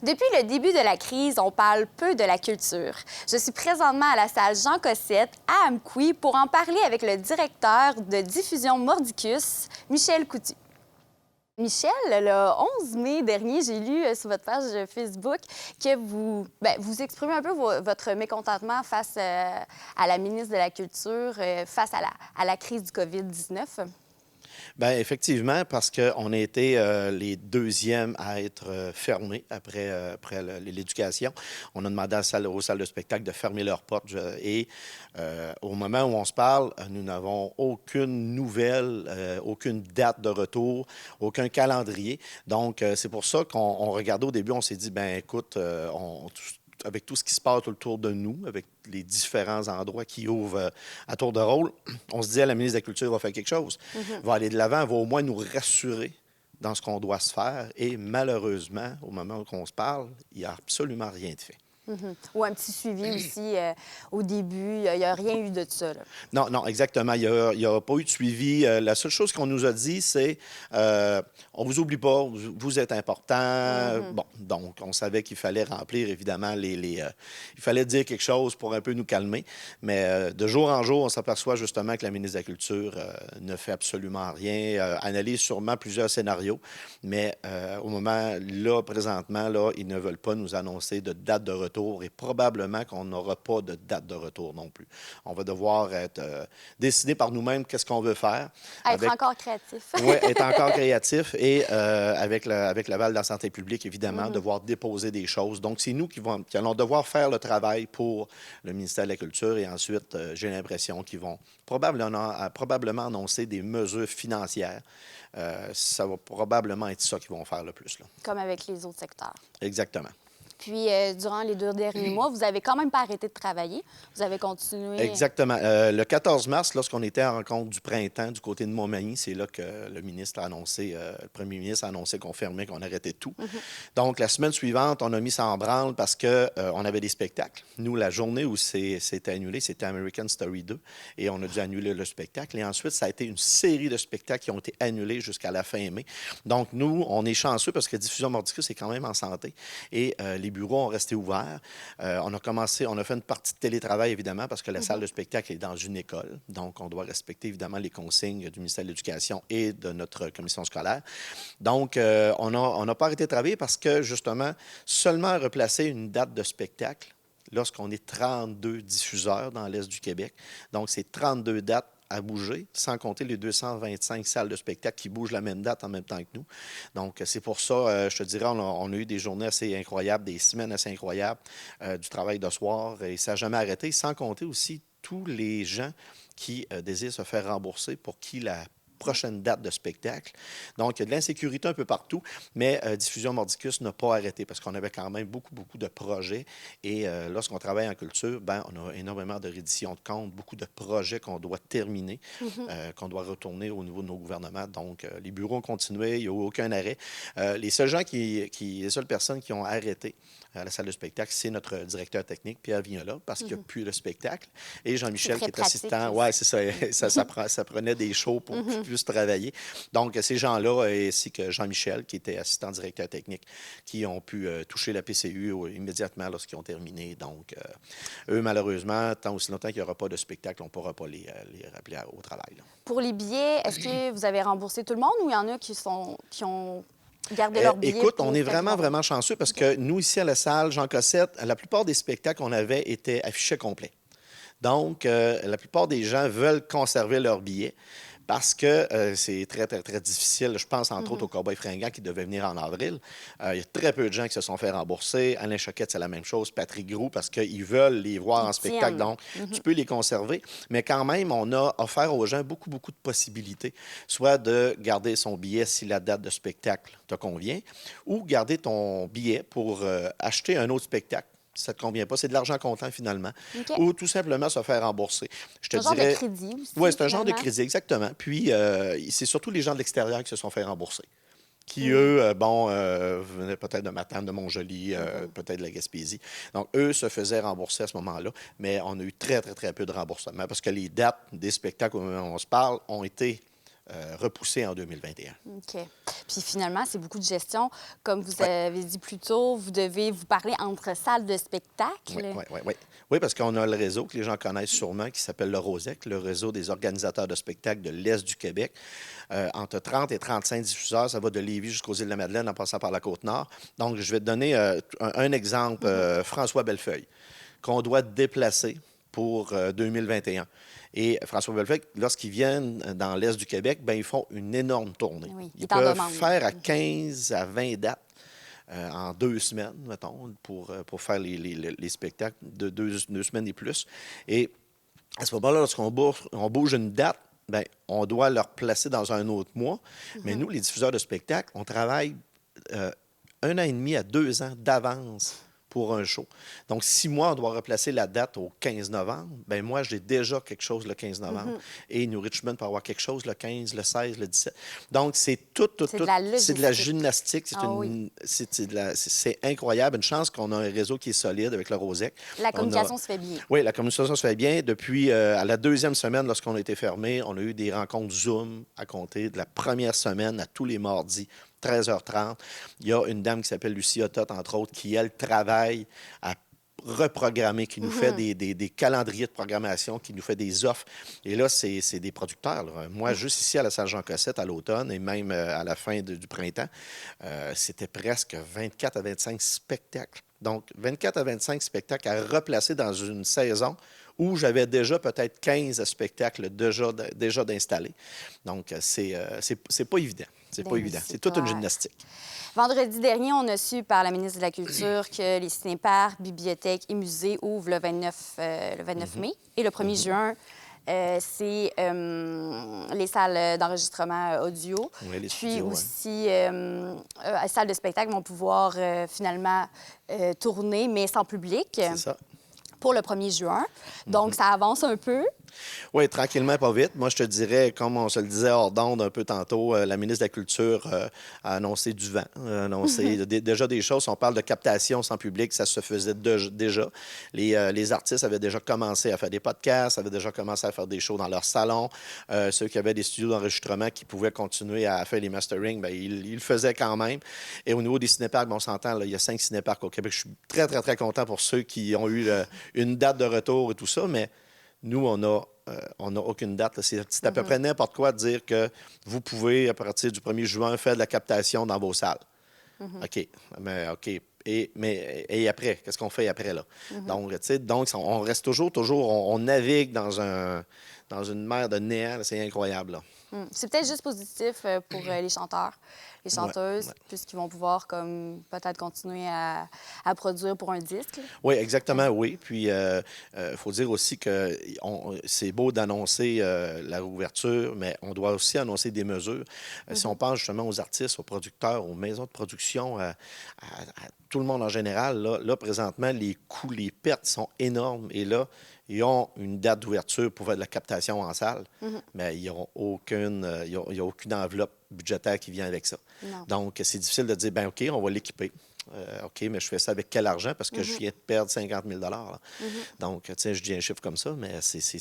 Depuis le début de la crise, on parle peu de la culture. Je suis présentement à la salle Jean Cossette à Amqui pour en parler avec le directeur de diffusion Mordicus, Michel Coutu. Michel, le 11 mai dernier, j'ai lu sur votre page Facebook que vous exprimez un peu votre mécontentement face à la ministre de la Culture, face à la crise du COVID-19. Bien, effectivement, parce qu'on a été les deuxièmes à être fermés après l'éducation. On a demandé aux salles de spectacle de fermer leurs portes. Et au moment où on se parle, nous n'avons aucune nouvelle, aucune date de retour, aucun calendrier. Donc, c'est pour ça qu'on regardait au début, on s'est dit, ben écoute, avec tout ce qui se passe autour de nous, avec les différents endroits qui ouvrent à tour de rôle, on se dit, la ministre de la Culture va faire quelque chose, va aller de l'avant, va au moins nous rassurer dans ce qu'on doit se faire. Et malheureusement, au moment où on se parle, il n'y a absolument rien de fait. Ou un petit suivi aussi au début. Il n'y a rien eu de ça, là. Non, non, exactement. Il n'y a pas eu de suivi. La seule chose qu'on nous a dit, c'est on vous oublie pas, vous êtes important. Bon, donc, on savait qu'il fallait remplir, évidemment, il fallait dire quelque chose pour un peu nous calmer. Mais de jour en jour, on s'aperçoit justement que la ministre de la Culture ne fait absolument rien, analyse sûrement plusieurs scénarios. Mais au moment, là, présentement, là, ils ne veulent pas nous annoncer de date de retour et probablement qu'on n'aura pas de date de retour non plus. On va devoir décider par nous-mêmes qu'est-ce qu'on veut faire. Être encore créatif. Oui, être encore créatif et avec l'aval de la santé publique, évidemment, devoir déposer des choses. Donc, c'est nous qui allons devoir faire le travail pour le ministère de la Culture et ensuite, j'ai l'impression qu'ils vont probablement annoncer des mesures financières. Ça va probablement être ça qu'ils vont faire le plus, là. Comme avec les autres secteurs. Exactement. Puis, durant les 2 derniers mois, vous n'avez quand même pas arrêté de travailler. Vous avez continué. Exactement. Le 14 mars, lorsqu'on était en rencontre du printemps du côté de Montmagny, c'est là que le ministre a annoncé, le premier ministre a annoncé qu'on fermait, qu'on arrêtait tout. Donc, la semaine suivante, on a mis ça en branle parce qu'on avait des spectacles. Nous, la journée où c'était annulé, c'était American Story 2 et on a dû annuler le spectacle. Et ensuite, ça a été une série de spectacles qui ont été annulés jusqu'à la fin mai. Donc, nous, on est chanceux parce que Diffusion Mordicus est quand même en santé et les bureaux ont resté ouverts. On a fait une partie de télétravail, évidemment, parce que la salle de spectacle est dans une école. Donc, on doit respecter, évidemment, les consignes du ministère de l'Éducation et de notre commission scolaire. Donc, on n'a pas arrêté de travailler parce que, justement, seulement replacer une date de spectacle lorsqu'on est 32 diffuseurs dans l'Est du Québec. Donc, c'est 32 dates à bouger, sans compter les 225 salles de spectacle qui bougent la même date en même temps que nous. Donc, c'est pour ça, je te dirais, on a eu des journées assez incroyables, des semaines assez incroyables, du travail de soir, et ça n'a jamais arrêté, sans compter aussi tous les gens qui désirent se faire rembourser pour qui la prochaine date de spectacle. Donc, il y a de l'insécurité un peu partout, mais Diffusion Mordicus n'a pas arrêté parce qu'on avait quand même beaucoup, beaucoup de projets. Et lorsqu'on travaille en culture, ben, on a énormément de redditions de comptes, beaucoup de projets qu'on doit terminer, qu'on doit retourner au niveau de nos gouvernements. Donc, les bureaux ont continué, il n'y a eu aucun arrêt. Les seules personnes qui ont arrêté à la salle de spectacle, c'est notre directeur technique, Pierre Vignola, parce qu'il n'y a plus de spectacle. Et Jean-Michel, qui est assistant. Oui, c'est ça. Ça prenait des shows pour qu'ils puissent travailler. Donc, ces gens-là, ainsi que Jean-Michel, qui était assistant directeur technique, qui ont pu toucher la PCU immédiatement lorsqu'ils ont terminé. Donc, eux, malheureusement, tant aussi longtemps qu'il n'y aura pas de spectacle, on ne pourra pas les rappeler au travail, là. Pour les billets, est-ce que vous avez remboursé tout le monde ou il y en a qui ont gardé leurs billets? Écoute, on est vraiment, vraiment chanceux parce que nous, ici à la salle Jean Cossette, la plupart des spectacles qu'on avait étaient affichés complets. Donc, la plupart des gens veulent conserver leurs billets parce que c'est très, très, très difficile. Je pense, entre autres, au Cowboy Fringant qui devait venir en avril. Il y a très peu de gens qui se sont fait rembourser. Alain Choquette, c'est la même chose. Patrick Groux, parce qu'ils veulent les voir en spectacle. Donc, tu peux les conserver. Mais quand même, on a offert aux gens beaucoup, beaucoup de possibilités. Soit de garder son billet si la date de spectacle te convient, ou garder ton billet pour acheter un autre spectacle si ça ne te convient pas. C'est de l'argent comptant, finalement. OK. Ou tout simplement se faire rembourser. Je te Un genre dirais... de crédit aussi. Oui, c'est un genre de finalement. crédit, exactement. Puis, c'est surtout les gens de l'extérieur qui se sont fait rembourser. Qui, eux, venaient peut-être de Matane, de Montjoly, peut-être de la Gaspésie. Donc, eux se faisaient rembourser à ce moment-là. Mais on a eu très, très, très peu de remboursement parce que les dates des spectacles au moment où on se parle ont été repoussées en 2021. OK. Puis finalement, c'est beaucoup de gestion. Comme vous avez dit plus tôt, vous devez vous parler entre salles de spectacle. Oui. Oui, parce qu'on a le réseau que les gens connaissent sûrement qui s'appelle le ROSEC, le réseau des organisateurs de spectacles de l'Est du Québec. Entre 30 et 35 diffuseurs, ça va de Lévis jusqu'aux Îles-de-la-Madeleine en passant par la Côte-Nord. Donc, je vais te donner un exemple, François Bellefeuille, qu'on doit déplacer pour 2021. Et François Bellefeuille, lorsqu'ils viennent dans l'Est du Québec, bien, ils font une énorme tournée. Oui, ils peuvent faire à 15 à 20 dates. En 2 semaines, mettons, pour faire les spectacles de 2 semaines et plus. Et à ce moment-là, lorsqu'on bouge une date, bien, on doit le replacer dans un autre mois. Mais nous, les diffuseurs de spectacles, on travaille 1 an et demi à 2 ans d'avance pour un show. Donc, si moi, on doit replacer la date au 15 novembre, bien moi, j'ai déjà quelque chose le 15 novembre. Et New Richmond peut avoir quelque chose le 15, le 16, le 17. Donc, c'est tout. C'est de la gymnastique. C'est incroyable. Une chance qu'on a un réseau qui est solide avec le ROSEC. La communication se fait bien. Oui, la communication se fait bien. Depuis à la 2e semaine, lorsqu'on a été fermé, on a eu des rencontres Zoom à compter de la première semaine à tous les mardis. 13h30. Il y a une dame qui s'appelle Lucie Otot, entre autres, qui, elle, travaille à reprogrammer, qui nous fait des calendriers de programmation, qui nous fait des offres. Et là, c'est des producteurs. Là. Moi, juste ici à la salle Jean-Cossette, à l'automne, et même à la fin du printemps, c'était presque 24 à 25 spectacles. Donc, 24 à 25 spectacles à replacer dans une saison où j'avais déjà peut-être 15 spectacles déjà d'installés. Donc, c'est pas évident. C'est pas évident. C'est toute une gymnastique. Vendredi dernier, on a su par la ministre de la Culture que les cinéparcs, bibliothèques et musées ouvrent le 29 mai. Et le 1er juin, c'est les salles d'enregistrement audio. Oui, les puis studios, aussi, les salles de spectacle vont pouvoir finalement tourner, mais sans public. C'est ça. Pour le 1er juin. Donc, ça avance un peu. Oui, tranquillement, pas vite. Moi, je te dirais, comme on se le disait hors d'onde un peu tantôt, la ministre de la Culture a annoncé du vent, a annoncé déjà des choses. On parle de captation sans public, ça se faisait déjà. Les artistes avaient déjà commencé à faire des podcasts, avaient déjà commencé à faire des shows dans leur salon. Ceux qui avaient des studios d'enregistrement qui pouvaient continuer à faire les mastering, bien, ils le faisaient quand même. Et au niveau des cinéparcs, on s'entend, là, il y a 5 cinéparcs au Québec. Je suis très, très, très content pour ceux qui ont eu une date de retour et tout ça, mais nous, on n'a aucune date. C'est à peu près n'importe quoi de dire que vous pouvez, à partir du 1er juin, faire de la captation dans vos salles. OK. Mais OK. Et après, qu'est-ce qu'on fait après, là? Donc, on reste toujours, on navigue dans une mer de néant. C'est incroyable, là. C'est peut-être juste positif pour les chanteurs, les chanteuses, puisqu'ils vont pouvoir comme peut-être continuer à produire pour un disque. Oui, exactement, oui. Puis, il faut dire aussi que c'est beau d'annoncer la réouverture, mais on doit aussi annoncer des mesures. Si on pense justement aux artistes, aux producteurs, aux maisons de production, à tout le monde en général, là, présentement, les coûts, les pertes sont énormes. Et là, ils ont une date d'ouverture pour faire de la captation en salle, mais ils n'ont aucune enveloppe budgétaire qui vient avec ça. Non. Donc, c'est difficile de dire, bien, OK, on va l'équiper. OK, mais je fais ça avec quel argent? Parce que je viens de perdre 50 000 là. Donc, tu sais, je dis un chiffre comme ça, mais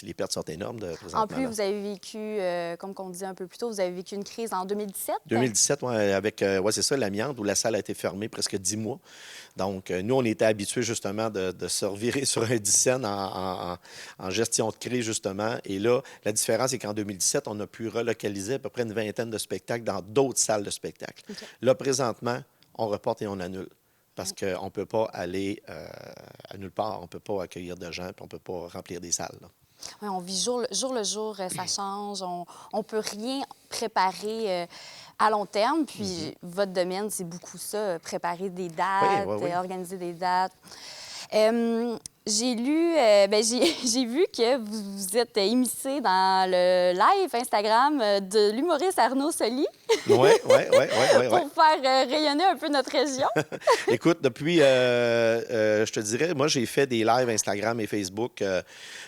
les pertes sont énormes présentement. En plus, vous avez vécu, comme on disait un peu plus tôt, vous avez vécu une crise en 2017? 2017, oui, avec, c'est ça, l'amiante, où la salle a été fermée presque 10 mois. Donc, nous, on était habitués, justement, de se revirer sur un 10 cents en gestion de crise, justement. Et là, la différence, c'est qu'en 2017, on a pu relocaliser à peu près une vingtaine de spectacles dans d'autres salles de spectacle. Okay. Là, présentement, on reporte et on annule. Parce qu'on ne peut pas aller à nulle part. On ne peut pas accueillir de gens, puis on ne peut pas remplir des salles. Là. Oui, on vit jour le jour, ça change. On ne peut rien préparer à long terme. Puis votre domaine, c'est beaucoup ça, préparer des dates, organiser des dates. J'ai lu, j'ai vu que vous êtes immiscé dans le live Instagram de l'humoriste Arnaud Soli. Oui. Pour faire rayonner un peu notre région. Écoute, depuis, je te dirais, moi, j'ai fait des lives Instagram et Facebook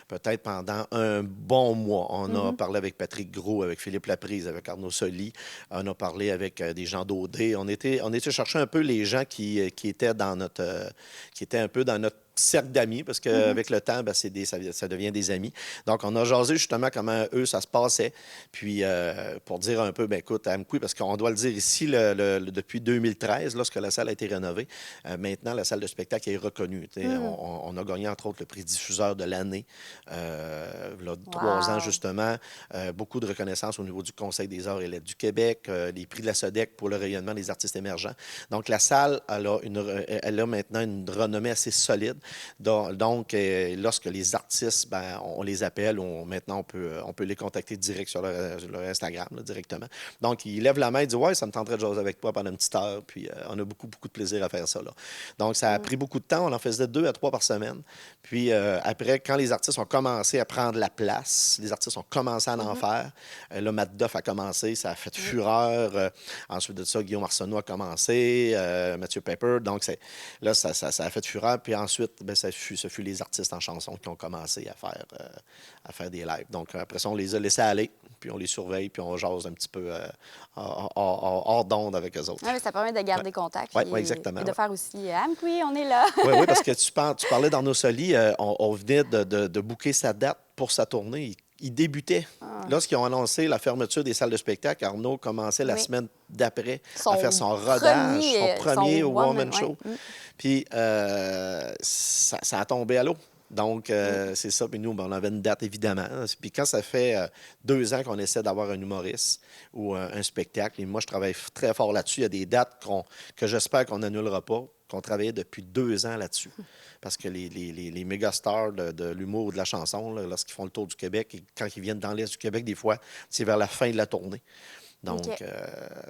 peut-être pendant un bon mois. On a parlé avec Patrick Gros, avec Philippe Laprise, avec Arnaud Soli. On a parlé avec des gens d'OD. On était chercher un peu les gens qui étaient dans qui étaient un peu dans notre cercle d'amis, parce qu'avec le temps, ben, ça devient des amis. Donc, on a jasé justement comment eux, ça se passait. Puis, pour dire un peu, ben écoute, à Amqui, parce qu'on doit le dire ici, depuis 2013, lorsque la salle a été rénovée, maintenant, la salle de spectacle est reconnue. On a gagné, entre autres, le prix diffuseur de l'année, là, 3 ans, justement. Beaucoup de reconnaissance au niveau du Conseil des arts et lettres du Québec, les prix de la SODEC pour le rayonnement des artistes émergents. Donc, la salle, elle a maintenant une renommée assez solide. Donc, lorsque les artistes, ben, on les appelle, maintenant, on peut les contacter direct sur leur Instagram, là, directement. Donc, ils lèvent la main et disent « Ouais, ça me tenterait de jaser avec toi pendant une petite heure. » Puis, on a beaucoup, beaucoup de plaisir à faire ça, là. Donc, ça a pris beaucoup de temps. On en faisait 2 à 3 par semaine. Puis, après, quand les artistes ont commencé à prendre la place, les artistes ont commencé à en faire. Là, Matt Duff a commencé, ça a fait fureur. Ensuite de ça, Guillaume Arsenault a commencé, Mathieu Pepper. Donc, là, ça a fait fureur. Puis ensuite, bien, ce fut les artistes en chanson qui ont commencé à faire des lives. Donc, après ça, on les a laissés aller, puis on les surveille, puis on jase un petit peu hors d'onde avec eux autres. Oui, ça permet de garder contact. Oui, exactement. Et de faire aussi Amqui, on est là. Oui, parce que tu parlais d'Arnaud Soli, on venait de booker sa date pour sa tournée. Il débutait. Lorsqu'ils ont annoncé la fermeture des salles de spectacle, Arnaud commençait la semaine d'après à faire son rodage, son premier one-man show. Puis ça a tombé à l'eau. Donc, c'est ça. Puis nous, ben, on avait une date, évidemment. Puis quand ça fait 2 ans qu'on essaie d'avoir un humoriste ou un spectacle, et moi, je travaille très fort là-dessus. Il y a des dates que j'espère qu'on n'annulera pas, qu'on travaillait depuis 2 ans là-dessus. Parce que les méga stars de l'humour ou de la chanson, là, lorsqu'ils font le tour du Québec, et quand ils viennent dans l'Est du Québec, des fois, c'est vers la fin de la tournée. Donc,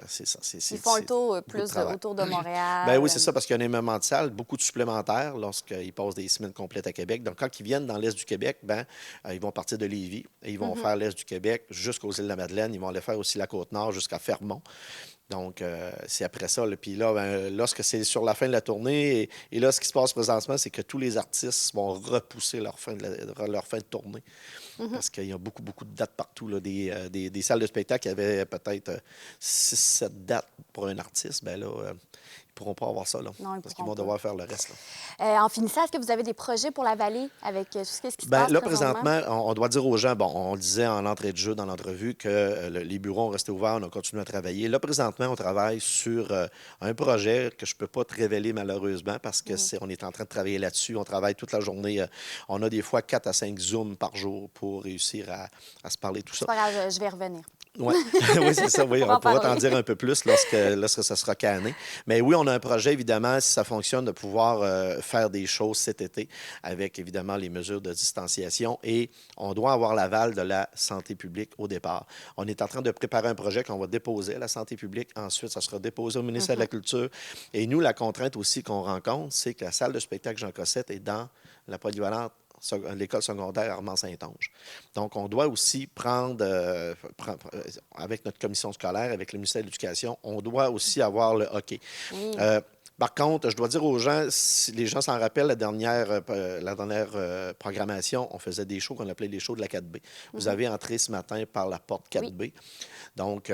c'est ça. Ils font le tour plus autour de Montréal. Ben oui, c'est ça, parce qu'il y a un énormément de salles, beaucoup de supplémentaires lorsqu'ils passent des semaines complètes à Québec. Donc, quand ils viennent dans l'Est du Québec, ben, ils vont partir de Lévis et ils vont faire l'Est du Québec jusqu'aux îles de la Madeleine. Ils vont aller faire aussi la Côte-Nord jusqu'à Fermont. Donc, c'est après ça. Là. Puis là, ben, lorsque c'est sur la fin de la tournée, et là, ce qui se passe présentement, c'est que tous les artistes vont repousser leur fin de tournée. Parce qu'il y a beaucoup, beaucoup de dates partout. Là. Des salles de spectacle, il y avait peut-être 6-7 dates pour un artiste. Bien là, ils ne pourront pas avoir ça, là, parce qu'ils vont devoir faire le reste. En finissant, est-ce que vous avez des projets pour la vallée avec tout ce qui se passe là, présentement, on doit dire aux gens, bon, on le disait en entrée de jeu dans l'entrevue, que les bureaux ont resté ouverts, on a continué à travailler. Là, présentement, on travaille sur un projet que je ne peux pas te révéler malheureusement parce que on est en train de travailler là-dessus. On travaille toute la journée. On a des fois 4 à 5 Zooms par jour pour réussir à se parler tout ça. C'est pas grave, je vais revenir. Ouais. Oui, c'est ça. Oui, on pourra t'en dire un peu plus lorsque ça sera canné. Mais oui, on a un projet, évidemment, si ça fonctionne, de pouvoir faire des choses cet été avec, évidemment, les mesures de distanciation. Et on doit avoir l'aval de la santé publique au départ. On est en train de préparer un projet qu'on va déposer à la santé publique. Ensuite, ça sera déposé au ministère de la Culture. Et nous, la contrainte aussi qu'on rencontre, c'est que la salle de spectacle Jean Cossette est dans la polyvalente l'école secondaire Armand-Saint-Onge. Donc, on doit aussi prendre, avec notre commission scolaire, avec le ministère de l'Éducation, on doit aussi avoir le hockey. Par contre, je dois dire aux gens, si les gens s'en rappellent, la dernière programmation, on faisait des shows qu'on appelait les shows de la 4B. Vous avez entré ce matin par la porte 4B. Oui. Donc,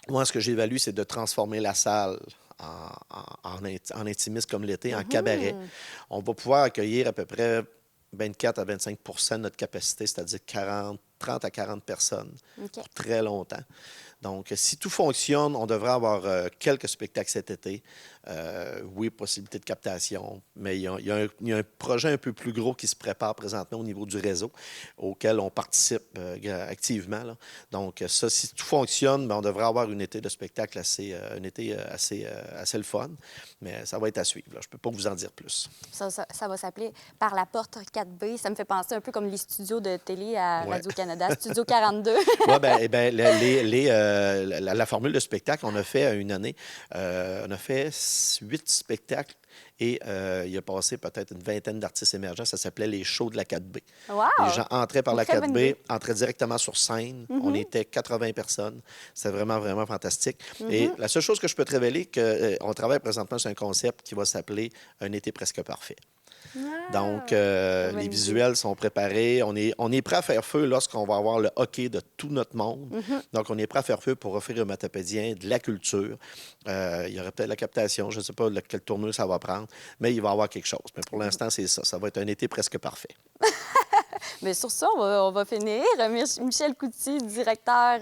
moi, ce que j'évalue, c'est de transformer la salle en intimiste comme l'été, en cabaret. On va pouvoir accueillir à peu près 24 à 25 de notre capacité, c'est-à-dire 30 à 40 personnes pour très longtemps. Donc, si tout fonctionne, on devrait avoir quelques spectacles cet été. Oui, possibilité de captation, mais il y a un projet un peu plus gros qui se prépare présentement au niveau du réseau, auquel on participe activement. Là. Donc, ça, si tout fonctionne, bien, on devrait avoir un été de spectacle assez le fun, mais ça va être à suivre. Là. Je ne peux pas vous en dire plus. Ça va s'appeler Par la porte 4B. Ça me fait penser un peu comme les studios de télé à Radio-Canada, Studio 42. Oui, la formule de spectacle, on a fait une année, on a fait 8 spectacles et il a passé peut-être une vingtaine d'artistes émergents. Ça s'appelait les shows de la 4B. Wow! Les gens entraient par la 4B, entraient directement sur scène. On était 80 personnes. C'était vraiment, vraiment fantastique. Et la seule chose que je peux te révéler, qu'on travaille présentement sur un concept qui va s'appeler Un été presque parfait. Donc, bonne les idée. visuels sont préparés. On est prêt à faire feu lorsqu'on va avoir le hockey de tout notre monde. Donc, on est prêt à faire feu pour offrir aux Matapédiens de la culture. Il y aurait peut-être la captation. Je ne sais pas quelle tournure ça va prendre, mais il va y avoir quelque chose. Mais pour l'instant, c'est ça. Ça va être un été presque parfait. Bien, sur ça, on va finir. Michel Couty, directeur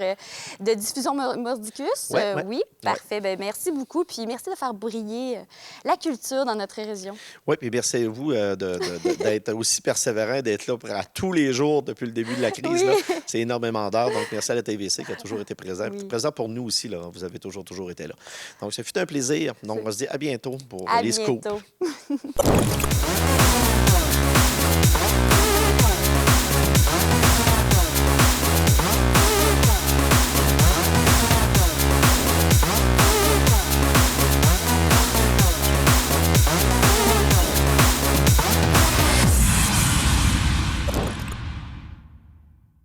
de diffusion Mordicus. Ouais. Oui, parfait. Bien, merci beaucoup. Puis merci de faire briller la culture dans notre région. Oui, puis merci à vous d'être aussi persévérant, d'être là à tous les jours depuis le début de la crise. Oui. C'est énormément d'heures. Donc, merci à la TVC qui a toujours été présent. Oui. Présent pour nous aussi. Là. Vous avez toujours été là. Donc, ça fut un plaisir. Donc, on va se dire à bientôt pour À les scoops. bientôt.